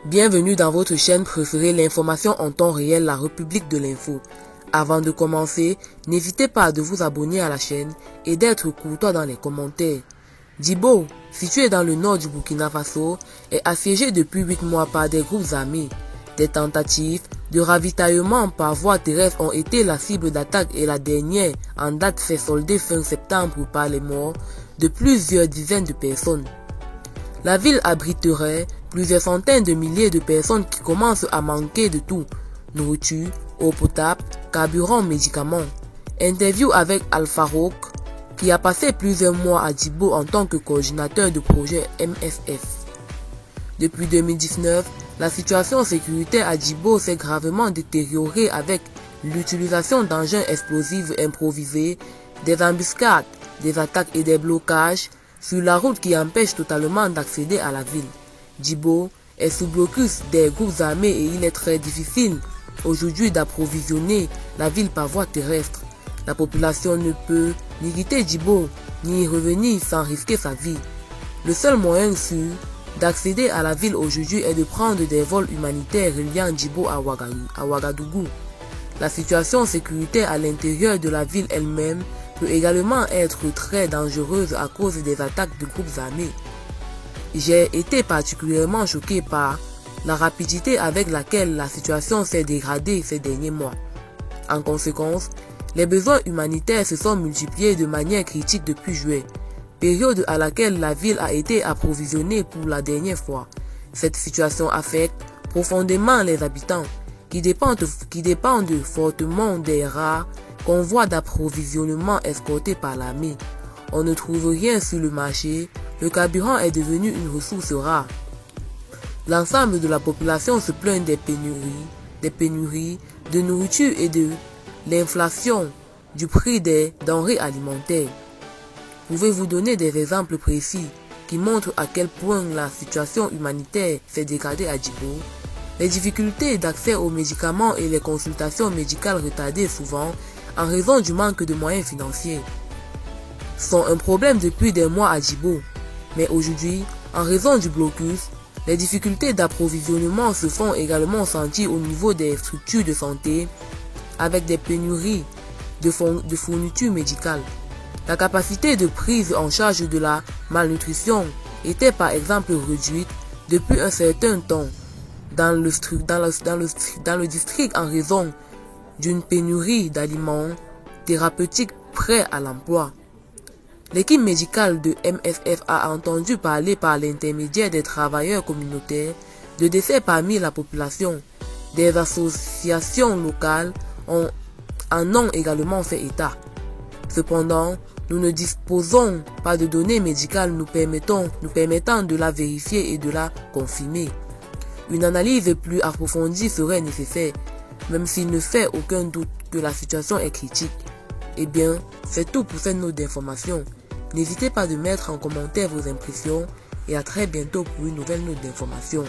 Bienvenue dans votre chaîne préférée, l'information en temps réel, la République de l'info. Avant de commencer, n'hésitez pas de vous abonner à la chaîne et d'être courtois dans les commentaires. Djibo, situé dans le nord du Burkina Faso, est assiégé depuis 8 mois par des groupes armés. Des tentatives de ravitaillement par voie terrestre ont été la cible d'attaque et la dernière en date s'est soldée fin septembre par les morts de plusieurs dizaines de personnes. La ville abriterait plusieurs centaines de milliers de personnes qui commencent à manquer de tout: nourriture, eau potable, carburant, médicaments. Interview avec Al-Farouk, qui a passé plusieurs mois à Djibo en tant que coordinateur de projet MSF. Depuis 2019, la situation sécuritaire à Djibo s'est gravement détériorée avec l'utilisation d'engins explosifs improvisés, des embuscades, des attaques et des blocages sur la route qui empêchent totalement d'accéder à la ville. Djibo est sous blocus des groupes armés et il est très difficile aujourd'hui d'approvisionner la ville par voie terrestre. La population ne peut ni quitter Djibo ni y revenir sans risquer sa vie. Le seul moyen sûr d'accéder à la ville aujourd'hui est de prendre des vols humanitaires reliant Djibo à Ouagadougou. La situation sécuritaire à l'intérieur de la ville elle-même peut également être très dangereuse à cause des attaques de groupes armés. J'ai été particulièrement choqué par la rapidité avec laquelle la situation s'est dégradée ces derniers mois. En conséquence, les besoins humanitaires se sont multipliés de manière critique depuis juillet, période à laquelle la ville a été approvisionnée pour la dernière fois. Cette situation affecte profondément les habitants, qui dépendent fortement des rares convois d'approvisionnement escortés par l'armée. On ne trouve rien sur le marché, le carburant est devenu une ressource rare. L'ensemble de la population se plaint des pénuries de nourriture et de l'inflation du prix des denrées alimentaires. Pouvez-vous donner des exemples précis qui montrent à quel point la situation humanitaire s'est dégradée à Djibo? Les difficultés d'accès aux médicaments et les consultations médicales retardées souvent en raison du manque de moyens financiers sont un problème depuis des mois à Djibo. Mais aujourd'hui, en raison du blocus, les difficultés d'approvisionnement se font également sentir au niveau des structures de santé avec des pénuries de fournitures médicales. La capacité de prise en charge de la malnutrition était par exemple réduite depuis un certain temps dans le district en raison d'une pénurie d'aliments thérapeutiques prêts à l'emploi. L'équipe médicale de MSF a entendu parler par l'intermédiaire des travailleurs communautaires de décès parmi la population. Des associations locales en ont également fait état. Cependant, nous ne disposons pas de données médicales nous permettant de la vérifier et de la confirmer. Une analyse plus approfondie serait nécessaire, même s'il ne fait aucun doute que la situation est critique. Eh bien, c'est tout pour cette note d'information. N'hésitez pas de mettre en commentaire vos impressions et à très bientôt pour une nouvelle note d'information.